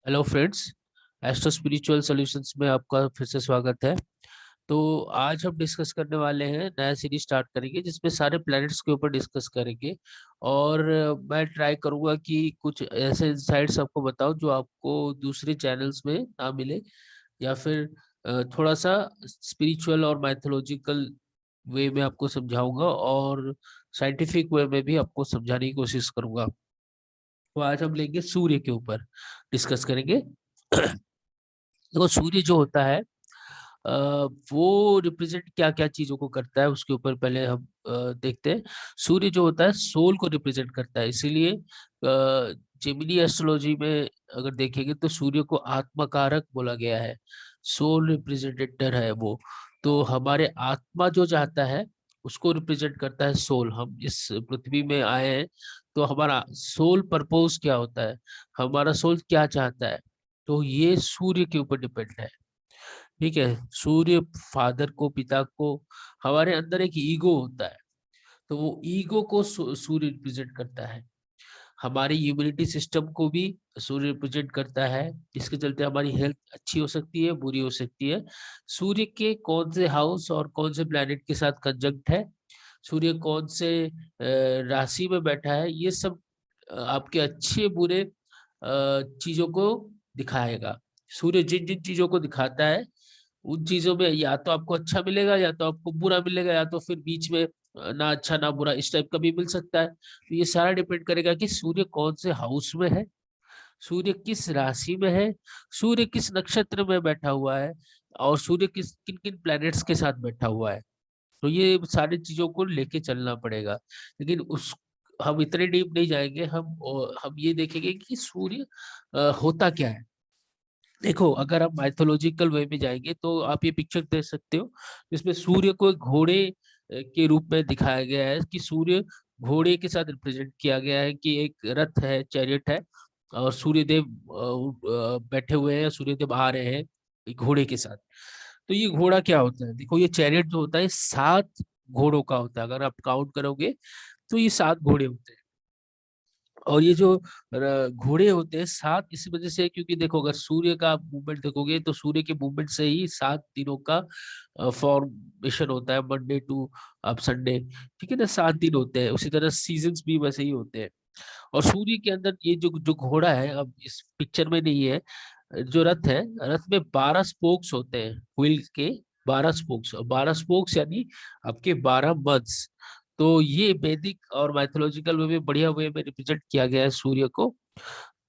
Hello friends. Astro spiritual solutions में आपका फिर से स्वागत है। तो आज हम डिस्कस करने वाले हैं, नया सीरीज स्टार्ट करेंगे जिसमें सारे प्लैनेट्स के ऊपर डिस्कस करेंगे। और मैं ट्राई करूंगा कि कुछ ऐसे इंसाइट्स आपको बताऊं जो आपको दूसरे चैनल्स में ना मिले, या फिर थोड़ा सा स्पिरिचुअल और मैथोलॉजिकल वे में आपको समझाऊंगा, और साइंटिफिक वे में भी आपको समझाने की कोशिश करूंगा। तो आज हम लेंगे सूर्य के ऊपर डिस्कस करेंगे। देखो, सूर्य जो होता है अ, वो रिप्रेजेंट क्या क्या चीजों को करता है उसके ऊपर पहले हम देखते हैं। सूर्य जो होता है सोल को रिप्रेजेंट करता है, इसीलिए जेमिनी एस्ट्रोलॉजी में अगर देखेंगे तो सूर्य को आत्मकारक बोला गया है। सोल रिप्रेजेंटेटर है वो। तो हमारे आत्मा जो चाहता है उसको रिप्रेजेंट करता है सोल। हम इस पृथ्वी में आए हैं, तो हमारा सोल पर्पस क्या होता है, हमारा सोल क्या चाहता है, तो ये सूर्य के ऊपर डिपेंड है। ठीक है। सूर्य फादर को, पिता को, हमारे अंदर एक ईगो होता है, तो वो ईगो को सूर्य रिप्रेजेंट करता है। हमारी इम्यूनिटी सिस्टम को भी सूर्य रिप्रेजेंट करता है। इसके चलते हमारी हेल्थ अच्छी हो सकती है, बुरी हो सकती है। सूर्य के कौन से हाउस और कौन से प्लैनेट के साथ कंजंक्ट है, सूर्य कौन से राशि में बैठा है, ये सब आपके अच्छे बुरे चीजों को दिखाएगा। सूर्य जिन जिन चीजों को दिखाता है उन चीजों में या तो आपको अच्छा मिलेगा या तो आपको बुरा मिलेगा, या तो फिर बीच में ना अच्छा ना बुरा इस टाइप का भी मिल सकता है। तो ये सारा डिपेंड करेगा कि सूर्य कौन से हाउस में है, सूर्य किस राशि में है, सूर्य किस नक्षत्र में बैठा हुआ है, और सूर्य किस किन किन प्लैनेट्स के साथ बैठा हुआ है। तो ये सारी चीजों को लेके चलना पड़ेगा। लेकिन उस हम इतने डीप नहीं जाएंगे। हम ये देखेंगे कि सूर्य होता क्या है। देखो, अगर आप माइथोलॉजिकल वे में जाएंगे तो आप ये पिक्चर देख सकते हो जिसमें सूर्य को एक घोड़े के रूप में दिखाया गया है, कि सूर्य घोड़े के साथ रिप्रेजेंट किया गया है, कि एक रथ है, चैरियट है, और सूर्यदेव बैठे हुए हैं, सूर्यदेव आ रहे हैं एक घोड़े के साथ। तो ये घोड़ा क्या होता है, देखो ये चैरियट जो होता है 7 घोड़ों का होता है। अगर आप काउंट करोगे तो ये 7 घोड़े होते हैं। और ये जो घोड़े होते हैं 7 इस वजह से, क्योंकि देखो अगर सूर्य का आप मूवमेंट देखोगे तो सूर्य के मूवमेंट से ही 7 दिनों का फॉर्मेशन होता है, मंडे टू अब संडे। ठीक है ना, 7 दिन होते हैं। उसी तरह सीजन्स भी वैसे ही होते हैं। और सूर्य के अंदर ये जो जो घोड़ा है, अब इस पिक्चर में नहीं है, जो रथ है, रथ में 12 स्पोक्स होते हैं, व्हील के 12 स्पोक्स। और 12 स्पोक्स यानी आपके 12 मंथ्स। तो ये वैदिक और माइथोलॉजिकल वे में बढ़िया वे में रिप्रेजेंट किया गया है सूर्य को।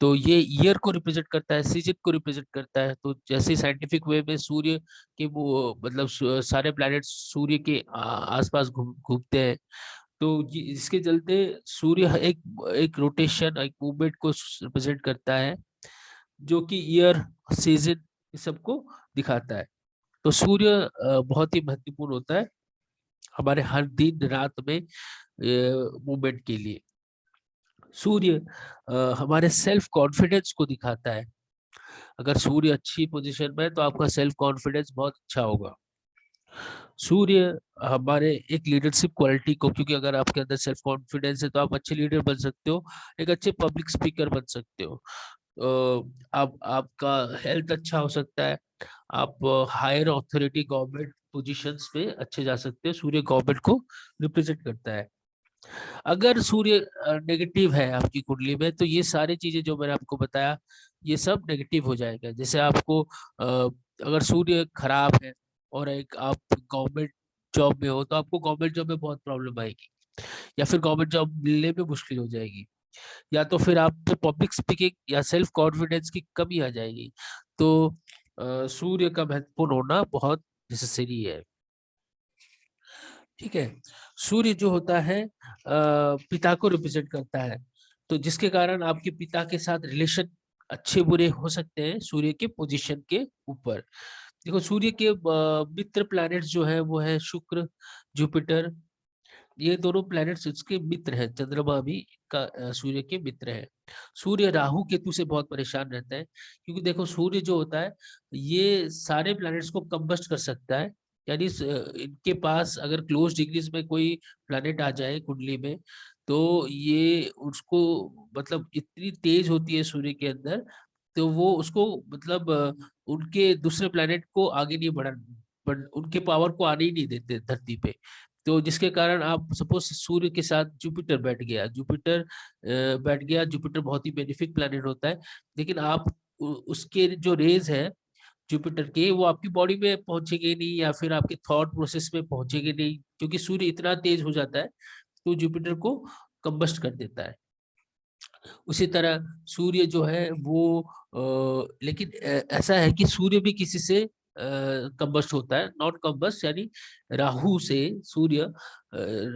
तो ये ईयर को रिप्रेजेंट करता है, सीजन को रिप्रेजेंट करता है। तो जैसे साइंटिफिक वे में सूर्य के वो मतलब सारे प्लैनेट सूर्य के आसपास घूमते हैं। तो इसके चलते सूर्य एक एक रोटेशन, एक मूवमेंट को रिप्रेजेंट करता है, जो कि ईयर, सीजन, इस सबको दिखाता है। तो सूर्य बहुत ही महत्वपूर्ण होता है हमारे हर दिन रात में मूवमेंट के लिए। सूर्य हमारे सेल्फ कॉन्फिडेंस को दिखाता है। अगर सूर्य अच्छी पोजीशन में है तो आपका सेल्फ कॉन्फिडेंस बहुत अच्छा होगा। सूर्य हमारे एक लीडरशिप क्वालिटी को, क्योंकि अगर आपके अंदर सेल्फ कॉन्फिडेंस है तो आप अच्छे लीडर बन सकते हो, एक अच्छे पब्लिक स्पीकर बन सकते हो। आप आपका हेल्थ अच्छा हो सकता है, आप हायर अथॉरिटी गवर्नमेंट पोजीशंस पे अच्छे जा सकते हो। सूर्य गवर्नमेंट को रिप्रेजेंट करता है। अगर सूर्य नेगेटिव है आपकी कुंडली में तो ये सारी चीजें जो मैंने आपको बताया ये सब नेगेटिव हो जाएगा। जैसे आपको अगर सूर्य खराब है और एक आप गवर्नमेंट जॉब में हो तो आपको गवर्नमेंट जॉब में बहुत प्रॉब्लम आएगी, या फिर गवर्नमेंट जॉब मिलने में मुश्किल हो जाएगी, या तो फिर आप पब्लिक स्पीकिंग या सेल्फ कॉन्फिडेंस की कमी आ जाएगी। तो सूर्य का महत्वपूर्ण होना बहुत नेसेसरी है। ठीक है। सूर्य जो होता है पिता को रिप्रेजेंट करता है, तो जिसके कारण आपके पिता के साथ रिलेशन अच्छे बुरे हो सकते हैं सूर्य के पोजीशन के ऊपर। देखो, सूर्य के मित्र प्लैनेट्स जो है वो है शुक्र, जुपिटर। ये दोनों प्लैनेट्स इसके मित्र हैं। चंद्रमा भी का सूर्य के मित्र है। सूर्य राहु केतु से बहुत परेशान रहता है, क्योंकि देखो सूर्य जो होता है ये सारे प्लैनेट्स को कंबस्ट कर सकता है। यानी इनके पास अगर क्लोज डिग्रीज में कोई प्लैनेट आ जाए कुंडली में, तो ये उसको मतलब इतनी तेज होती है सूर्य के अंदर तो वो उसको मतलब उनके दूसरे प्लेनेट को आगे नहीं उनके पावर को आने ही नहीं देते धरती पे। तो जिसके कारण आप सपोज सूर्य के साथ जुपिटर बैठ गया। जुपिटर बहुत ही बेनिफिक प्लेनेट होता है, लेकिन आप उसके जो रेज है जुपिटर के, वो आपकी बॉडी में पहुंचेंगे नहीं, या फिर आपके थॉट प्रोसेस में पहुंचेंगे नहीं, क्योंकि सूर्य इतना तेज हो जाता है तो जुपिटर को कंबस्ट कर देता है। उसी तरह सूर्य जो है वो लेकिन ऐसा है कि सूर्य भी किसी से कंबस्ट होता है, नॉट कंबस्ट, यानी राहु से सूर्य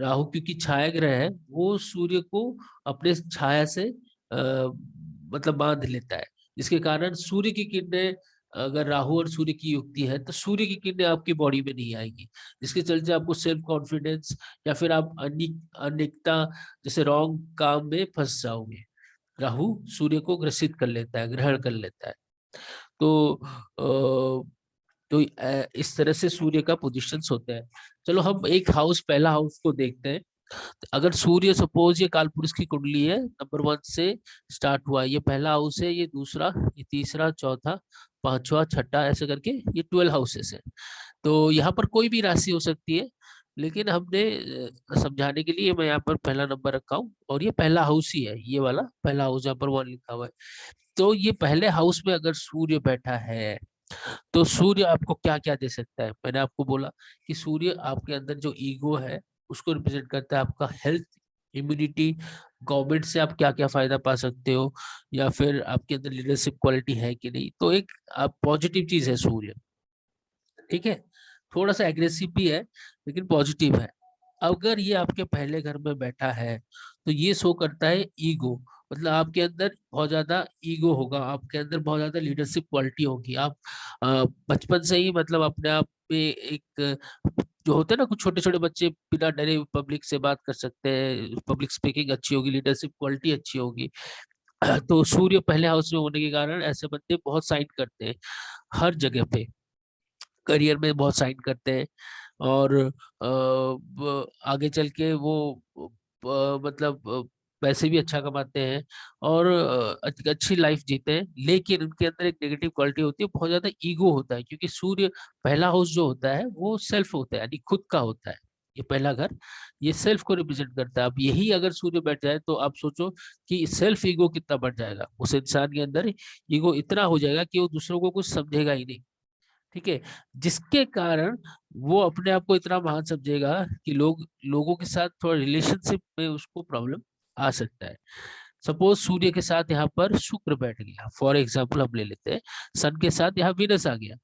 राहु क्योंकि छाया ग्रह है, वो सूर्य को अपने छाया से मतलब बांध लेता है, जिसके कारण सूर्य की किरणें, अगर राहु और सूर्य की युक्ति है तो सूर्य की किरणें आपकी बॉडी में नहीं आएगी, जिसके चलते आपको सेल्फ कॉन्फिडेंस या फिर आप अनेकता जैसे रॉन्ग काम में फंस जाओगे। राहु सूर्य को ग्रसित कर लेता है, ग्रहण कर लेता है। तो इस तरह से सूर्य का पोजिशंस होते हैं। चलो हम एक हाउस, पहला हाउस को देखते हैं। अगर सूर्य सपोज ये कालपुरुष की कुंडली है, नंबर 1 से स्टार्ट हुआ, ये पहला हाउस है, ये दूसरा, ये तीसरा, चौथा, पांचवा, छठा, ऐसे करके ये 12 हाउसेस है। तो यहाँ पर कोई भी राशि हो सकती है, लेकिन हमने समझाने के लिए मैं यहाँ पर पहला नंबर रखा हूँ, और ये पहला हाउस ही है, ये वाला पहला हाउस यहाँ पर 1 लिखा हुआ है। तो ये पहले हाउस में अगर सूर्य बैठा है तो सूर्य आपको क्या क्या दे सकता है। मैंने आपको बोला कि सूर्य आपके अंदर जो ईगो है उसको रिप्रेजेंट करता है, आपका हेल्थ, इम्यूनिटी, गवर्नमेंट से आप क्या क्या फायदा पा सकते हो, या फिर आपके अंदर लीडरशिप क्वालिटी है कि नहीं। तो एक पॉजिटिव चीज है सूर्य, ठीक है। थोड़ा सा एग्रेसिव भी है लेकिन पॉजिटिव है। अगर ये आपके पहले घर में बैठा है तो ये शो करता है ईगो, मतलब आपके अंदर बहुत ज्यादा ईगो होगा, आपके अंदर बहुत ज्यादा लीडरशिप क्वालिटी होगी। आप बचपन से ही मतलब अपने आप में एक जो होते हैं ना, कुछ छोटे छोटे बच्चे बिना डरे पब्लिक से बात कर सकते हैं, पब्लिक स्पीकिंग अच्छी होगी, लीडरशिप क्वालिटी अच्छी होगी। तो सूर्य पहले हाउस में होने के कारण ऐसे बंदे बहुत साइन करते हैं हर जगह पे, करियर में बहुत साइन करते हैं, और आगे चल के वो मतलब पैसे भी अच्छा कमाते हैं, और अच्छी लाइफ जीते हैं। लेकिन उनके अंदर एक नेगेटिव क्वालिटी होती है, बहुत ज्यादा ईगो होता है, क्योंकि सूर्य पहला हाउस जो होता है वो सेल्फ होता है, यानी खुद का होता है। ये पहला घर ये सेल्फ को रिप्रेजेंट करता है। अब यही अगर सूर्य बैठ जाए तो आप सोचो कि सेल्फ ईगो कितना बढ़ जाएगा, उस इंसान के अंदर ईगो इतना हो जाएगा कि वो दूसरों को कुछ समझेगा ही नहीं, ठीक है। जिसके कारण वो अपने आप को इतना महान समझेगा कि लोगों के साथ थोड़ा रिलेशनशिप में उसको प्रॉब्लम आ सकता है। सपोज सूर्य के साथ यहाँ पर शुक्र बैठ गया, फॉर एग्जाम्पल हम ले लेते हैं, सन के साथ यहाँ वीनस आ गया।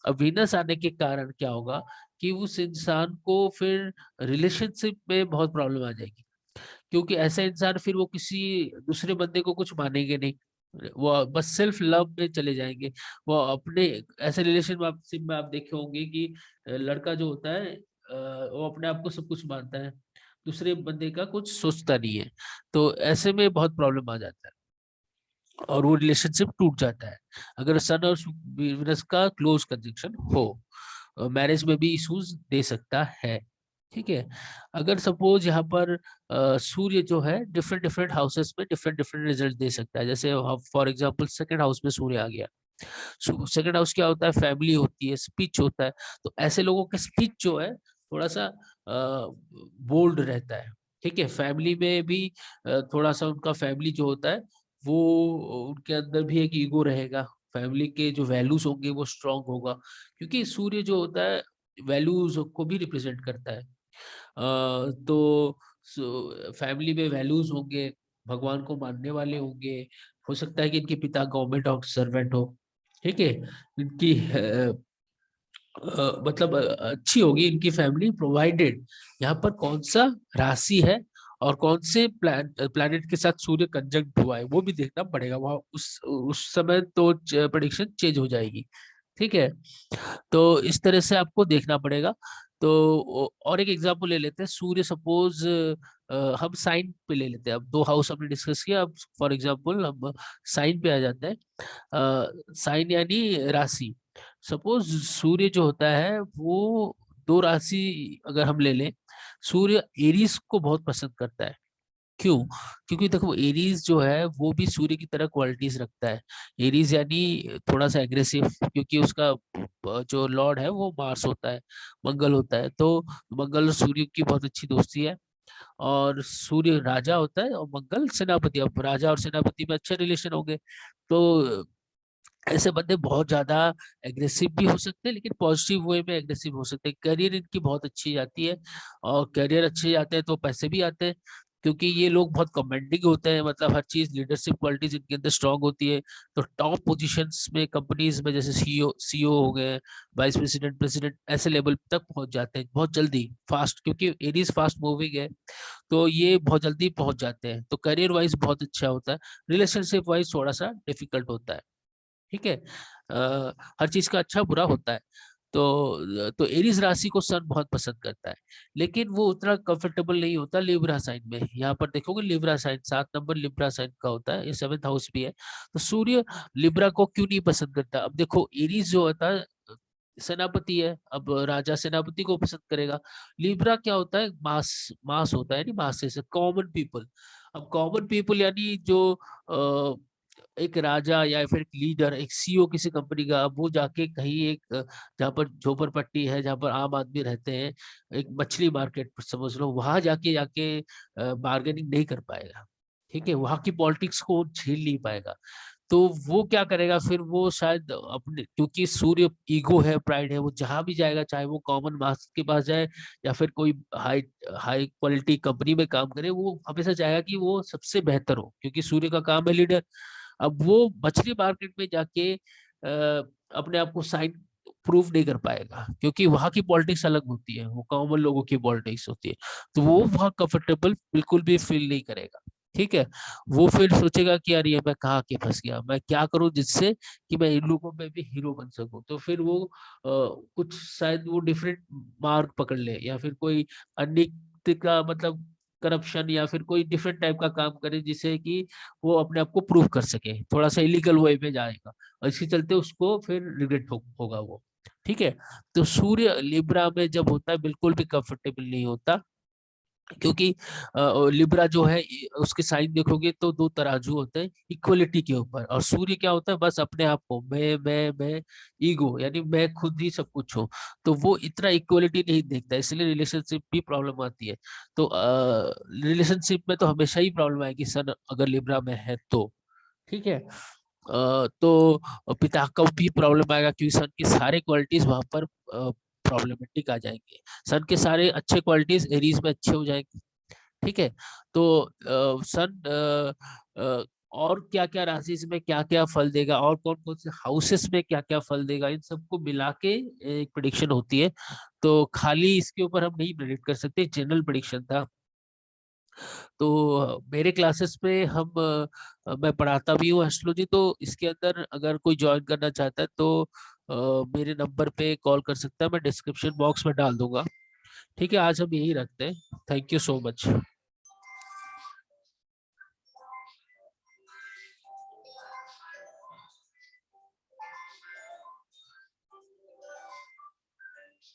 अब वीनस आने के कारण क्या होगा कि उस इंसान को फिर रिलेशनशिप में बहुत प्रॉब्लम आ जाएगी, क्योंकि ऐसा इंसान फिर वो किसी दूसरे बंदे को कुछ मानेंगे नहीं, वो बस सेल्फ लव में चले जाएंगे। वो अपने ऐसे रिलेशनशिप में आप देखे होंगे कि लड़का जो होता है वो अपने आप को सब कुछ मानता है, दूसरे बंदे का कुछ सोचता नहीं है। तो ऐसे में बहुत प्रॉब्लम आ जाता है और वो रिलेशनशिप टूट जाता है अगर सन और वीनस का क्लोज कंजंक्शन हो। मैरिज में भी इश्यूज दे सकता है, ठीक है। अगर सपोज यहाँ पर सूर्य जो है डिफरेंट डिफरेंट हाउसेस में डिफरेंट डिफरेंट रिजल्ट दे सकता है। जैसे फॉर एग्जांपल सेकंड हाउस में सूर्य आ गया, सेकंड हाउस क्या होता है, फैमिली होती है, स्पीच होता है। तो ऐसे लोगों का स्पीच जो है थोड़ा सा बोल्ड रहता है, ठीक है। फैमिली में भी थोड़ा सा उनका फैमिली जो होता है वो उनके अंदर भी एक ईगो रहेगा, फैमिली के जो वैल्यूज होंगे वो स्ट्रांग होगा, क्योंकि सूर्य जो होता है वैल्यूज को भी रिप्रेजेंट करता है। तो फैमिली में वैल्यूज होंगे, भगवान को मानने वाले होंगे, हो सकता है कि इनके पिता गवर्नमेंट सर्वेंट हो, ठीक है। इनकी मतलब अच्छी होगी इनकी फैमिली, प्रोवाइडेड यहाँ पर कौन सा राशि है और कौन से प्लैनेट के साथ सूर्य कंजंक्ट हुआ है वो भी देखना पड़ेगा वहां, उस समय तो प्रेडिक्शन चेंज हो जाएगी, ठीक है। तो इस तरह से आपको देखना पड़ेगा। तो और एक एग्जांपल ले लेते हैं, सूर्य सपोज हम साइन पे ले लेते हैं। अब 2 हाउस हमने डिस्कस किया, अब फॉर एग्जांपल हम साइन पे आ जाते हैं। साइन यानी राशि। सपोज सूर्य जो होता है वो 2 राशि अगर हम ले लें, सूर्य एरीज को बहुत पसंद करता है, क्यों? क्योंकि देखो एरीज जो है वो भी सूर्य की तरह क्वालिटीज रखता है। एरीज यानी थोड़ा सा एग्रेसिव, क्योंकि उसका जो लॉर्ड है वो मार्स होता है, मंगल होता है। तो मंगल और सूर्य की बहुत अच्छी दोस्ती है, और सूर्य राजा होता है और मंगल सेनापति। अब राजा और सेनापति में अच्छे रिलेशन होंगे, तो ऐसे बंदे बहुत ज्यादा एग्रेसिव भी हो सकते हैं, लेकिन पॉजिटिव वे में एग्रेसिव हो सकते हैं। करियर इनकी बहुत अच्छी जाती है, और करियर अच्छे जाते हैं तो पैसे भी आते हैं, क्योंकि ये लोग बहुत कमांडिंग होते हैं। मतलब हर चीज लीडरशिप क्वालिटीज इनके अंदर स्ट्रांग होती है। तो टॉप पोजीशंस में कंपनीज में, जैसे सीईओ हो गए, वाइस प्रेसिडेंट, प्रेसिडेंट, ऐसे लेवल तक पहुंच जाते हैं बहुत जल्दी, फास्ट, क्योंकि एरीज फास्ट मूविंग है। तो ये बहुत जल्दी पहुंच जाते हैं। तो करियर वाइज बहुत अच्छा होता है। रिलेशनशिप वाइज थोड़ा सा डिफिकल्ट होता है। ठीक है। हर चीज का अच्छा बुरा होता है। तो एरीज राशि को सन बहुत पसंद करता है, लेकिन वो उतना कंफर्टेबल नहीं होता लिब्रा साइन में। यहाँ पर देखोगे Libra sign, 7 number Libra sign का होता है, ये 7th हाउस भी है। तो सूर्य लिब्रा को क्यों नहीं पसंद करता? अब देखो एरीज जो होता है सेनापति है, अब राजा सेनापति को पसंद करेगा। लिब्रा क्या होता है? मास, मास होता है, यानी मास से कॉमन पीपल। अब कॉमन पीपल यानी जो एक राजा या फिर एक लीडर, एक सीईओ किसी कंपनी का, अब वो जाके कहीं एक जहाँ पर झोपड़पट्टी है, जहाँ पर आम आदमी रहते हैं, एक मछली मार्केट समझ लो, वहां जाके जाके बार्गेनिंग नहीं कर पाएगा। ठीक है, वहां की पॉलिटिक्स को झेल नहीं पाएगा। तो वो क्या करेगा फिर? वो शायद अपने, क्योंकि सूर्य ईगो है, प्राइड है, वो जहां भी जाएगा, चाहे वो कॉमन मास के पास जाए या फिर कोई हाई हाई क्वालिटी कंपनी में काम करे, वो हमेशा चाहेगा कि वो सबसे बेहतर हो, क्योंकि सूर्य का काम है लीडर। अब वो मछली मार्केट में जाके अपने आप को साइन प्रूव नहीं कर पाएगा, क्योंकि वहां की पॉलिटिक्स अलग होती है, वो कॉमन लोगों की पॉलिटिक्स होती है। तो वो वहां कंफर्टेबल बिल्कुल भी फील नहीं करेगा। ठीक है। वो फिर सोचेगा कि यार ये मैं कहाँ के फंस गया, मैं क्या करूं जिससे कि मैं इन लोगों में भी हीरो बन सकूं। तो फिर वो कुछ शायद वो डिफरेंट मार्ग पकड़ ले, या फिर कोई अन्य का मतलब करप्शन, या फिर कोई डिफरेंट टाइप का काम करे, जिससे कि वो अपने आप को प्रूव कर सके, थोड़ा सा इलीगल वे में जाएगा, और इसके चलते उसको फिर रिग्रेट होगा वो। ठीक है। तो सूर्य लिब्रा में जब होता है बिल्कुल भी कंफर्टेबल नहीं होता, क्योंकि लिब्रा जो है उसके साइन देखोगे तो दो तराजू होते हैं इक्वलिटी के ऊपर, और सूर्य क्या होता है? बस अपने आप को, मैं, ईगो, यानी मैं खुद ही सब कुछ हूँ। तो वो इतना इक्वलिटी नहीं देखता, इसलिए रिलेशनशिप भी प्रॉब्लम आती है। तो रिलेशनशिप में तो हमेशा ही प्रॉब्लम आएगी सन अगर लिब्रा में है तो। ठीक है। तो पिता को भी प्रॉब्लम आएगा, क्योंकि सन की सारे क्वालिटीज वहां पर प्रॉब्लमेटिक आ जाएंगे। सन के सारे अच्छे क्वालिटीज एरीज में अच्छे हो जाएंगे। ठीक है। तो सन और क्या क्या राशि में क्या क्या फल देगा, और कौन कौन से हाउसेस में क्या क्या फल देगा, इन सबको मिला के एक प्रिडिक्शन होती है। तो खाली इसके ऊपर हम नहीं प्रिडिक्ट कर सकते, जनरल प्रिडिक्शन था। तो मेरे क्लासेस में मैं पढ़ाता भी हूँ एस्ट्रोलॉजी। तो इसके अंदर अगर कोई ज्वाइन करना चाहता है तो मेरे नंबर पे कॉल कर सकता है, मैं डिस्क्रिप्शन बॉक्स में डाल दूंगा। ठीक है, आज हम यही रखते हैं। Thank you so much.